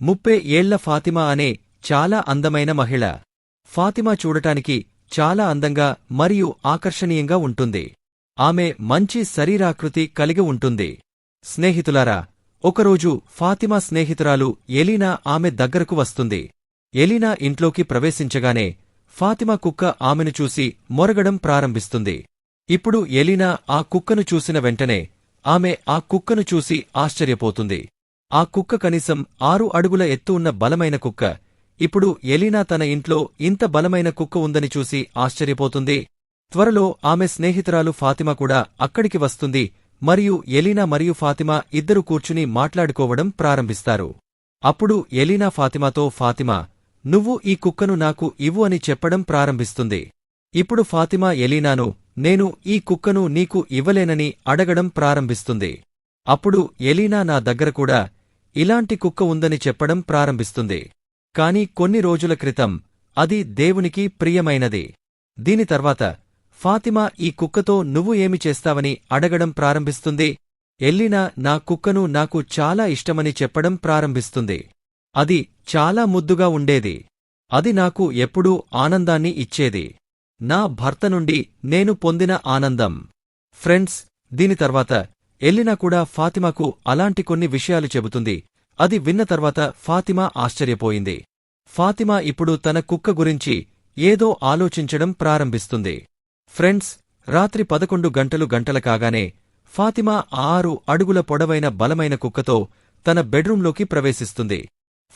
30 ఏళ్ల ఫాతిమా అనే చాలా అందమైన మహిళ. ఫాతిమా చూడటానికి చాలా అందంగా మరియు ఆకర్షణీయంగా ఉంటుంది. ఆమె మంచి శరీరాకృతి కలిగి ఉంటుంది. స్నేహితులారా, ఒకరోజు ఫాతిమా స్నేహితురాలు ఎలీనా ఆమె దగ్గరకు వస్తుంది. ఎలీనా ఇంట్లోకి ప్రవేశించగానే ఫాతిమా కుక్క ఆమెను చూసి మొరగడం ప్రారంభిస్తుంది. ఇప్పుడు ఎలీనా ఆ కుక్కను చూసిన వెంటనే ఆమె ఆ కుక్కను చూసి ఆశ్చర్యపోతుంది. ఆ కుక్క కనీసం 6 అడుగుల ఎత్తు ఉన్న బలమైన కుక్క. ఇప్పుడు ఎలీనా తన ఇంట్లో ఇంత బలమైన కుక్క ఉందని చూసి ఆశ్చర్యపోతుంది. త్వరలో ఆమె స్నేహితురాలు ఫాతిమా కూడా అక్కడికి వస్తుంది మరియు ఎలీనా మరియు ఫాతిమా ఇద్దరు కూర్చుని మాట్లాడుకోవడం ప్రారంభిస్తారు. అప్పుడు ఎలీనా ఫాతిమాతో, ఫాతిమా, నువ్వు ఈ కుక్కను నాకు ఇవ్వు అని చెప్పడం ప్రారంభిస్తుంది. ఇప్పుడు ఫాతిమా ఎలీనాను, నేను ఈ కుక్కను నీకు ఇవ్వలేనని అడగడం ప్రారంభిస్తుంది. అప్పుడు ఎలీనా నా దగ్గర కూడా ఇలాంటి కుక్క ఉందని చెప్పడం ప్రారంభిస్తుంది. కాని కొన్ని రోజుల క్రితం అది దేవునికి ప్రియమైనది. దీని తర్వాత ఫాతిమా ఈ కుక్కతో నువ్వు ఏమి చేస్తావని అడగడం ప్రారంభిస్తుంది. ఎలీనా నా కుక్కను నాకు చాలా ఇష్టమని చెప్పడం ప్రారంభిస్తుంది. అది చాలా ముద్దుగా ఉండేది. అది నాకు ఎప్పుడూ ఆనందాన్ని ఇచ్చేది. నా భర్త నుండి నేను పొందిన ఆనందం. ఫ్రెండ్స్, దీని తర్వాత ఎలీనా కూడా ఫాతిమాకు అలాంటి కొన్ని విషయాలు చెబుతుంది. అది విన్న తర్వాత ఫాతిమా ఆశ్చర్యపోయింది. ఫాతిమా ఇప్పుడు తన కుక్క గురించి ఏదో ఆలోచించడం ప్రారంభిస్తుంది. ఫ్రెండ్స్, రాత్రి 11 గంటల కాగానే ఫాతిమా 6 అడుగుల పొడవైన బలమైన కుక్కతో తన బెడ్రూంలోకి ప్రవేశిస్తుంది.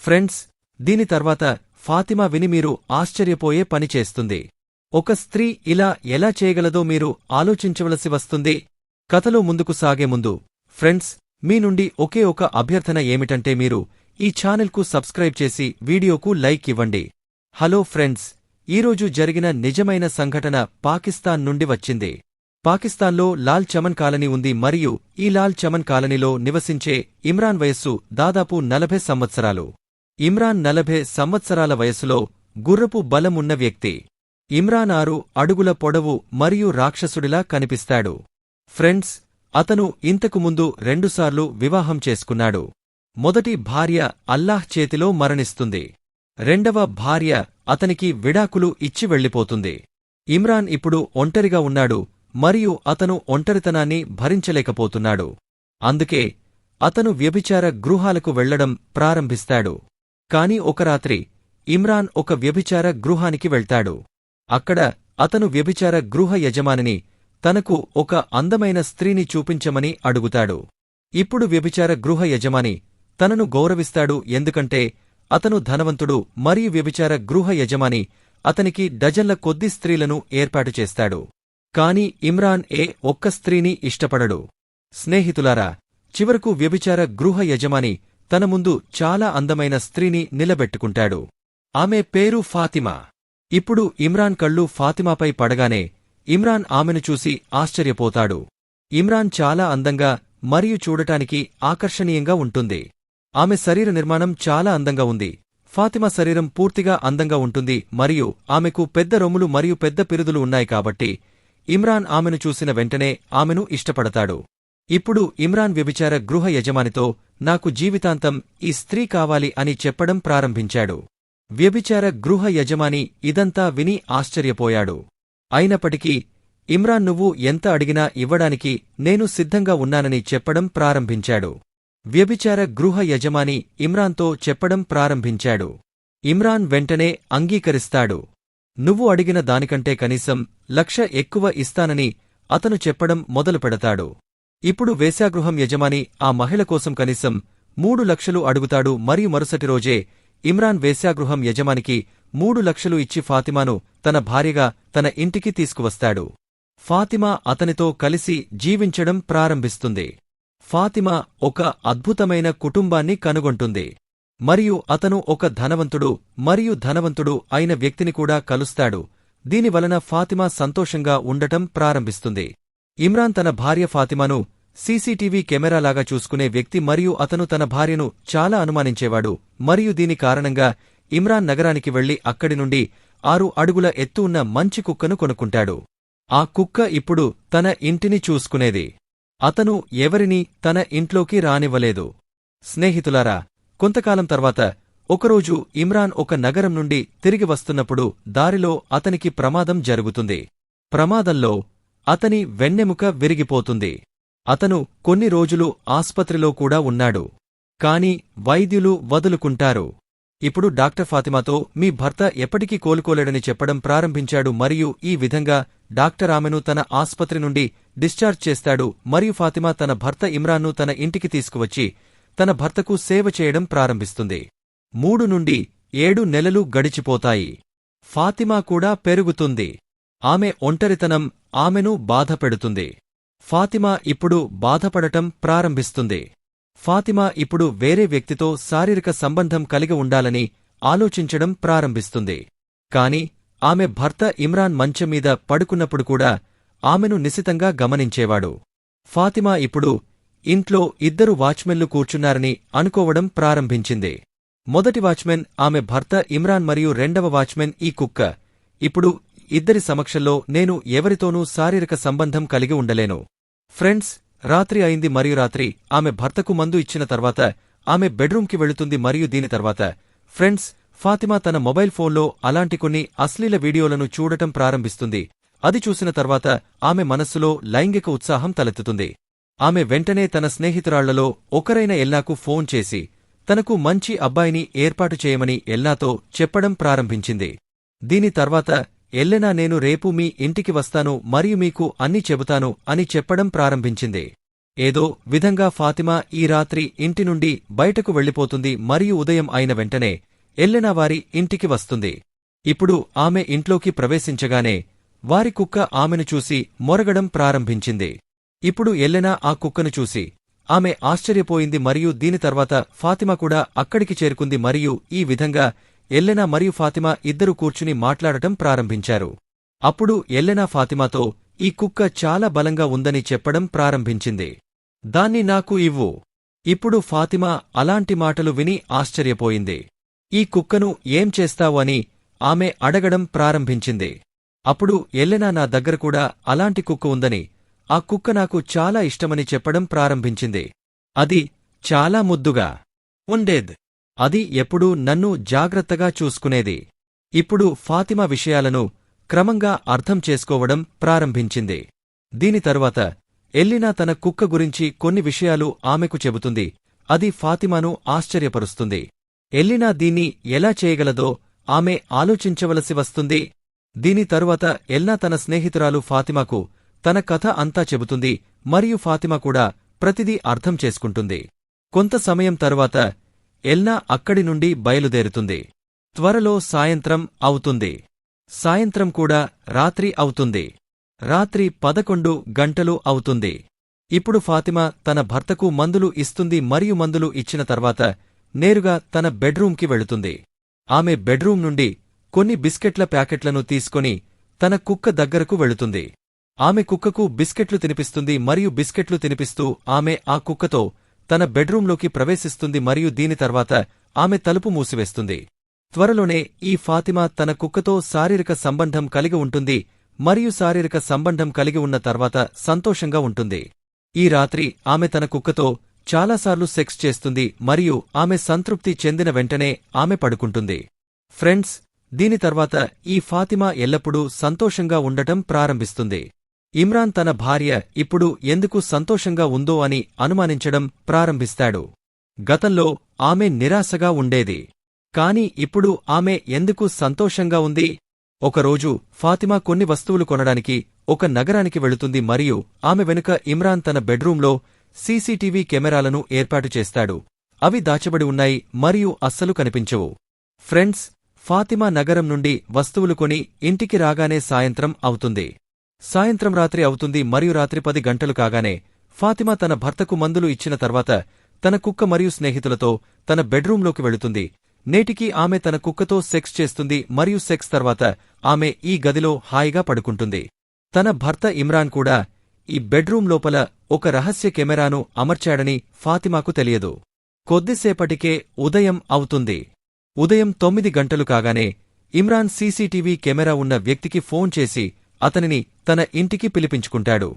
ఫ్రెండ్స్, దీని తర్వాత ఫాతిమా విని మీరు ఆశ్చర్యపోయే పని చేస్తుంది. ఒక స్త్రీ ఇలా ఎలా చేయగలదో మీరు ఆలోచించవలసి వస్తుంది. కథలో ముందుకు సాగే ముందు ఫ్రెండ్స్, మీ నుండి ఒకే ఒక అభ్యర్థన ఏమిటంటే మీరు ఈ ఛానల్కు సబ్స్క్రైబ్ చేసి వీడియోకు లైక్ ఇవ్వండి. హలో ఫ్రెండ్స్, ఈరోజు జరిగిన నిజమైన సంఘటన పాకిస్తాన్ నుండి వచ్చింది. పాకిస్తాన్లో లాల్ చమన్ కాలనీ ఉంది మరియు ఈ లాల్ చమన్ కాలనీలో నివసించే ఇమ్రాన్ వయస్సు దాదాపు 40 సంవత్సరాలు. ఇమ్రాన్ 40 సంవత్సరాల వయసులో గుర్రపు బలం ఉన్న వ్యక్తి. ఇమ్రాన్ 6 అడుగుల పొడవు మరియు రాక్షసుడిలా కనిపిస్తాడు. ఫ్రెండ్స్, అతను ఇంతకు ముందు 2 సార్లు వివాహం చేసుకున్నాడు. మొదటి భార్య అల్లాహ్ చేతిలో మరణిస్తుంది. రెండవ భార్య అతనికి విడాకులు ఇచ్చి వెళ్ళిపోతుంది. ఇమ్రాన్ ఇప్పుడు ఒంటరిగా ఉన్నాడు మరియు అతను ఒంటరితనాన్ని భరించలేకపోతున్నాడు. అందుకే అతను వ్యభిచార గృహాలకు వెళ్లడం ప్రారంభిస్తాడు. కాని ఒక రాత్రి ఇమ్రాన్ ఒక వ్యభిచార గృహానికి వెళ్తాడు. అక్కడ అతను వ్యభిచార గృహ యజమానిని తనకు ఒక అందమైన స్త్రీని చూపించమని అడుగుతాడు. ఇప్పుడు వ్యభిచార గృహ యజమాని తనను గౌరవిస్తాడు, ఎందుకంటే అతను ధనవంతుడు మరియు వ్యభిచార గృహ యజమాని అతనికి డజన్ల కొద్ది స్త్రీలను ఏర్పాటు చేస్తాడు. కాని ఇమ్రాన్ ఒక్క స్త్రీని ఇష్టపడడు. స్నేహితులారా, చివరకు వ్యభిచార గృహ యజమాని తన ముందు చాలా అందమైన స్త్రీని నిలబెట్టుకుంటాడు. ఆమె పేరు ఫాతిమా. ఇప్పుడు ఇమ్రాన్ కళ్ళు ఫాతిమాపై పడగానే ఇమ్రాన్ ఆమెను చూసి ఆశ్చర్యపోతాడు. ఇమ్రాన్ చాలా అందంగా మరియు చూడటానికి ఆకర్షణీయంగా ఉంటుంది. ఆమె శరీర నిర్మాణం చాలా అందంగా ఉంది. ఫాతిమా శరీరం పూర్తిగా అందంగా ఉంటుంది మరియు ఆమెకు పెద్ద రొమ్ములు మరియు పెద్ద పిరుదులు ఉన్నాయి కాబట్టి ఇమ్రాన్ ఆమెను చూసిన వెంటనే ఆమెను ఇష్టపడతాడు. ఇప్పుడు ఇమ్రాన్ వ్యభిచార గృహ యజమానితో, నాకు జీవితాంతం ఈ స్త్రీ కావాలి అని చెప్పడం ప్రారంభించాడు. వ్యభిచార గృహ యజమాని ఇదంతా విని ఆశ్చర్యపోయాడు. అయినప్పటికీ ఇమ్రాన్, నువ్వు ఎంత అడిగినా ఇవ్వడానికి నేను సిద్ధంగా ఉన్నానని చెప్పడం ప్రారంభించాడు. వ్యభిచార గృహ యజమాని ఇమ్రాన్తో చెప్పడం ప్రారంభించాడు. ఇమ్రాన్ వెంటనే అంగీకరిస్తాడు. నువ్వు అడిగిన దానికంటే కనీసం 1,00,000 ఎక్కువ ఇస్తానని అతను చెప్పడం మొదలుపెడతాడు. ఇప్పుడు వేశ్యాగృహం యజమాని ఆ మహిళ కోసం కనీసం 3 లక్షలు అడుగుతాడు మరియు మరుసటి రోజే ఇమ్రాన్ వేశ్యాగృహం యజమానికి 3 లక్షలు ఇచ్చి ఫాతిమాను తన భార్యగా తన ఇంటికి తీసుకువస్తాడు. ఫాతిమా అతనితో కలిసి జీవించడం ప్రారంభిస్తుంది. ఫాతిమా ఒక అద్భుతమైన కుటుంబాన్ని కనుగొంటుంది మరియు అతను ఒక ధనవంతుడు అయిన వ్యక్తిని కూడా కలుస్తాడు. దీనివలన ఫాతిమా సంతోషంగా ఉండటం ప్రారంభిస్తుంది. ఇమ్రాన్ తన భార్య ఫాతిమాను సీసీటీవీ కెమెరాలాగా చూసుకునే వ్యక్తి మరియు అతను తన భార్యను చాలా అనుమానించేవాడు మరియు దీని కారణంగా ఇమ్రాన్ నగరానికి వెళ్లి అక్కడి నుండి 6 అడుగుల ఎత్తు ఉన్న మంచి కుక్కను కొనుక్కుంటాడు. ఆ కుక్క ఇప్పుడు తన ఇంటిని చూసుకునేది. అతను ఎవరినీ తన ఇంట్లోకి రానివ్వలేదు. స్నేహితులారా, కొంతకాలం తర్వాత ఒకరోజు ఇమ్రాన్ ఒక నగరం నుండి తిరిగి వస్తున్నప్పుడు దారిలో అతనికి ప్రమాదం జరుగుతుంది. ప్రమాదంలో అతని వెన్నెముక విరిగిపోతుంది. అతను కొన్ని రోజులు ఆస్పత్రిలో కూడా ఉన్నాడు. కాని వైద్యులు వదులుకుంటారు. ఇప్పుడు డాక్టర్ ఫాతిమాతో మీ భర్త ఎప్పటికీ కోలుకోలేడని చెప్పడం ప్రారంభించాడు మరియు ఈ విధంగా డాక్టర్ ఆమెను తన ఆస్పత్రి నుండి డిశ్చార్జ్ చేస్తాడు మరియు ఫాతిమా తన భర్త ఇమ్రాన్ను తన ఇంటికి తీసుకువచ్చి తన భర్తకు సేవ చేయడం ప్రారంభిస్తుంది. 3 నుండి 7 నెలలు గడిచిపోతాయి. ఫాతిమా కూడా పెరుగుతుంది. ఆమె ఒంటరితనం ఆమెను బాధపెడుతుంది. ఫాతిమా ఇప్పుడు బాధపడటం ప్రారంభిస్తుంది. ఫాతిమా ఇప్పుడు వేరే వ్యక్తితో శారీరక సంబంధం కలిగి ఉండాలని ఆలోచించడం ప్రారంభిస్తుంది. కాని ఆమె భర్త ఇమ్రాన్ మంచం మీద పడుకున్నప్పుడు కూడా ఆమెను నిశితంగా గమనించేవాడు. ఫాతిమా ఇప్పుడు ఇంట్లో 2 వాచ్మెన్లు కూర్చున్నారని అనుకోవడం ప్రారంభించింది. మొదటి వాచ్మెన్ ఆమె భర్త ఇమ్రాన్ మరియు రెండవ వాచ్మెన్ ఈ కుక్క. ఇప్పుడు ఇద్దరి సమక్షంలో నేను ఎవరితోనూ శారీరక సంబంధం కలిగి ఉండలేను. ఫ్రెండ్స్, రాత్రి అయింది మరియు రాత్రి ఆమె భర్తకు మందు ఇచ్చిన తర్వాత ఆమె బెడ్రూంకి వెళుతుంది మరియు దీని తర్వాత ఫ్రెండ్స్, ఫాతిమా తన మొబైల్ ఫోన్లో అలాంటి కొన్ని అశ్లీల వీడియోలను చూడటం ప్రారంభిస్తుంది. అది చూసిన తర్వాత ఆమె మనస్సులో లైంగిక ఉత్సాహం తలెత్తుతుంది. ఆమె వెంటనే తన స్నేహితురాళ్లలో ఒకరైన ఎల్నాకు ఫోన్ చేసి తనకు మంచి అబ్బాయిని ఏర్పాటు చేయమని ఎల్నాతో చెప్పడం ప్రారంభించింది. దీని తర్వాత ఎల్లెనా నేను రేపు మీ ఇంటికి వస్తాను మరియు మీకు అన్నీ చెబుతాను అని చెప్పడం ప్రారంభించింది. ఏదో విధంగా ఫాతిమా ఈ రాత్రి ఇంటి నుండి బయటకు వెళ్లిపోతుంది మరియు ఉదయం అయిన వెంటనే ఎల్లెనా వారి ఇంటికి వస్తుంది. ఇప్పుడు ఆమె ఇంట్లోకి ప్రవేశించగానే వారి కుక్క ఆమెను చూసి మొరగడం ప్రారంభించింది. ఇప్పుడు ఎల్లెనా ఆ కుక్కను చూసి ఆమె ఆశ్చర్యపోయింది మరియు దీని తర్వాత ఫాతిమా కూడా అక్కడికి చేరుకుంది మరియు ఈ విధంగా ఎల్లెనా మరియు ఫాతిమా ఇద్దరు కూర్చుని మాట్లాడటం ప్రారంభించారు. అప్పుడు ఎల్లెనా ఫాతిమాతో ఈ కుక్క చాలా బలంగా ఉందని చెప్పడం ప్రారంభించింది. దాన్ని నాకు ఇవ్వు. ఇప్పుడు ఫాతిమా అలాంటి మాటలు విని ఆశ్చర్యపోయింది. ఈ కుక్కను ఏం చేస్తావు అని ఆమె అడగడం ప్రారంభించింది. అప్పుడు ఎల్లెనా నా దగ్గర కూడా అలాంటి కుక్క ఉందని, ఆ కుక్క నాకు చాలా ఇష్టమని చెప్పడం ప్రారంభించింది. అది చాలా ముద్దుగా ఉండేద్. అది ఎప్పుడూ నన్ను జాగ్రత్తగా చూసుకునేది. ఇప్పుడు ఫాతిమా విషయాలను క్రమంగా అర్థం చేసుకోవడం ప్రారంభించింది. దీని తరువాత ఎల్లినా తన కుక్క గురించి కొన్ని విషయాలు ఆమెకు చెబుతుంది. అది ఫాతిమాను ఆశ్చర్యపరుస్తుంది. ఎల్లినా దీన్ని ఎలా చేయగలదో ఆమె ఆలోచించవలసి వస్తుంది. దీని తరువాత ఎల్నా తన స్నేహితురాలు ఫాతిమాకు తన కథ అంతా చెబుతుంది మరియు ఫాతిమా కూడా ప్రతిదీ అర్థం చేసుకుంటుంది. కొంత సమయం తరువాత ఎల్నా అక్కడి నుండి బయలుదేరుతుంది. త్వరలో సాయంత్రం అవుతుంది. సాయంత్రం కూడా రాత్రి అవుతుంది. రాత్రి 11 గంటలు అవుతుంది. ఇప్పుడు ఫాతిమా తన భర్తకు మందులు ఇస్తుంది మరియు మందులు ఇచ్చిన తర్వాత నేరుగా తన బెడ్రూంకి వెళుతుంది. ఆమె బెడ్రూం నుండి కొన్ని బిస్కెట్ల ప్యాకెట్లను తీసుకొని తన కుక్క దగ్గరకు వెళుతుంది. ఆమె కుక్కకు బిస్కెట్లు తినిపిస్తుంది మరియు బిస్కెట్లు తినిపిస్తూ ఆమె ఆ కుక్కతో తన బెడ్రూంలోకి ప్రవేశిస్తుంది మరియు దీని తర్వాత ఆమె తలుపు మూసివేస్తుంది. త్వరలోనే ఈ ఫాతిమా తన కుక్కతో శారీరక సంబంధం కలిగి ఉంటుంది మరియు శారీరక సంబంధం కలిగి ఉన్న తర్వాత సంతోషంగా ఉంటుంది. ఈ రాత్రి ఆమె తన కుక్కతో చాలాసార్లు సెక్స్ చేస్తుంది మరియు ఆమె సంతృప్తి చెందిన వెంటనే ఆమె పడుకుంటుంది. ఫ్రెండ్స్, దీని తర్వాత ఈ ఫాతిమా ఎల్లప్పుడూ సంతోషంగా ఉండటం ప్రారంభిస్తుంది. ఇమ్రాన్ తన భార్య ఇప్పుడు ఎందుకు సంతోషంగా ఉందో అని అనుమానించడం ప్రారంభిస్తాడు. గతంలో ఆమె నిరాశగా ఉండేది. కాని ఇప్పుడు ఆమె ఎందుకు సంతోషంగా ఉంది? ఒకరోజు ఫాతిమా కొన్ని వస్తువులు కొనడానికి ఒక నగరానికి వెళుతుంది మరియు ఆమె వెనుక ఇమ్రాన్ తన బెడ్రూంలో సీసీటీవీ కెమెరాలను ఏర్పాటు చేస్తాడు. అవి దాచబడి ఉన్నాయి మరియు అస్సలు కనిపించవు. ఫ్రెండ్స్, ఫాతిమా నగరం నుండి వస్తువులు కొని ఇంటికి రాగానే సాయంత్రం అవుతుంది. సాయంత్రం రాత్రి అవుతుంది మరియు రాత్రి 10 గంటలు కాగానే ఫాతిమా తన భర్తకు మందులు ఇచ్చిన తర్వాత తన కుక్క మరియు స్నేహితులతో తన బెడ్రూంలోకి వెళుతుంది. నేటికి ఆమె తన కుక్కతో సెక్స్ చేస్తుంది మరియు సెక్స్ తర్వాత ఆమె ఈ గదిలో హాయిగా పడుకుంటుంది. తన భర్త ఇమ్రాన్ కూడా ఈ బెడ్రూం లోపల ఒక రహస్య కెమెరాను అమర్చాడని ఫాతిమాకు తెలియదు. కొద్దిసేపటికే ఉదయం అవుతుంది. ఉదయం 9 గంటలు కాగానే ఇమ్రాన్ సీసీటీవీ కెమెరా ఉన్న వ్యక్తికి ఫోన్ చేసి అతనిని తన ఇంటికి పిలిపించుకుంటాడు.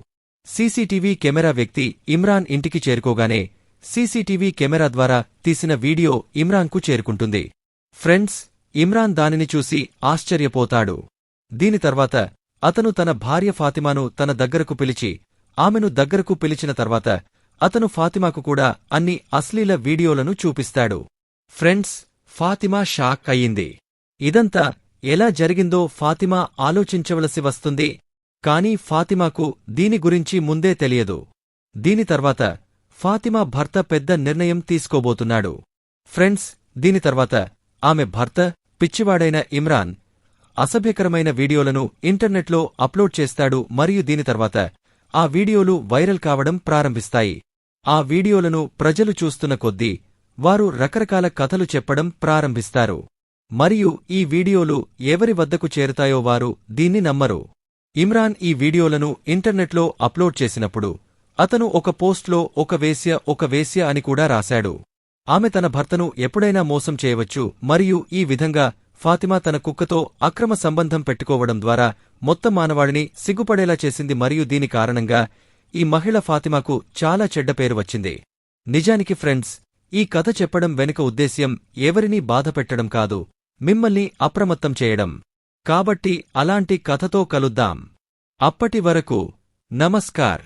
సీసీటీవీ కెమెరా వ్యక్తి ఇమ్రాన్ ఇంటికి చేరుకోగానే సీసీటీవీ కెమెరా ద్వారా తీసిన వీడియో ఇమ్రాన్కు చేరుకుంటుంది. ఫ్రెండ్స్, ఇమ్రాన్ దానిని చూసి ఆశ్చర్యపోతాడు. దీని తర్వాత అతను తన భార్య ఫాతిమాను తన దగ్గరకు పిలిచి, ఆమెను దగ్గరకు పిలిచిన తర్వాత అతను ఫాతిమాకు కూడా అన్ని అశ్లీల వీడియోలను చూపిస్తాడు. ఫ్రెండ్స్, ఫాతిమా షాక్ అయ్యింది. ఇదంతా ఎలా జరిగిందో ఫాతిమా ఆలోచించవలసి వస్తుంది. కాని ఫాతిమాకు దీని గురించి ముందే తెలియదు. దీని తర్వాత ఫాతిమా భర్త పెద్ద నిర్ణయం తీసుకోబోతున్నాడు. ఫ్రెండ్స్, దీని తర్వాత ఆమె భర్త పిచ్చివాడైన ఇమ్రాన్ అసభ్యకరమైన వీడియోలను ఇంటర్నెట్లో అప్లోడ్ చేస్తాడు మరియు దీని తర్వాత ఆ వీడియోలు వైరల్ కావడం ప్రారంభిస్తాయి. ఆ వీడియోలను ప్రజలు చూస్తున్న కొద్దీ వారు రకరకాల కథలు చెప్పడం ప్రారంభిస్తారు. మరియు ఈ వీడియోలు ఎవరి వద్దకు చేరుతాయో వారు దీన్ని నమ్మరు. ఇమ్రాన్ ఈ వీడియోలను ఇంటర్నెట్లో అప్లోడ్ చేసినప్పుడు అతను ఒక పోస్ట్లో ఒక వేశ్య అని కూడా రాశాడు. ఆమె తన భర్తను ఎప్పుడైనా మోసం చేయవచ్చు మరియు ఈ విధంగా ఫాతిమా తన కుక్కతో అక్రమ సంబంధం పెట్టుకోవడం ద్వారా మొత్తం మానవాళిని సిగ్గుపడేలా చేసింది మరియు దీని కారణంగా ఈ మహిళ ఫాతిమాకు చాలా చెడ్డ పేరు వచ్చింది. నిజానికి ఫ్రెండ్స్, ఈ కథ చెప్పడం వెనుక ఉద్దేశ్యం ఎవరినీ బాధపెట్టడం కాదు, మిమ్మల్ని అప్రమత్తం చేయడం. కాబట్టి అలాంటి కథతో కలుద్దాం. అప్పటి వరకు నమస్కార్.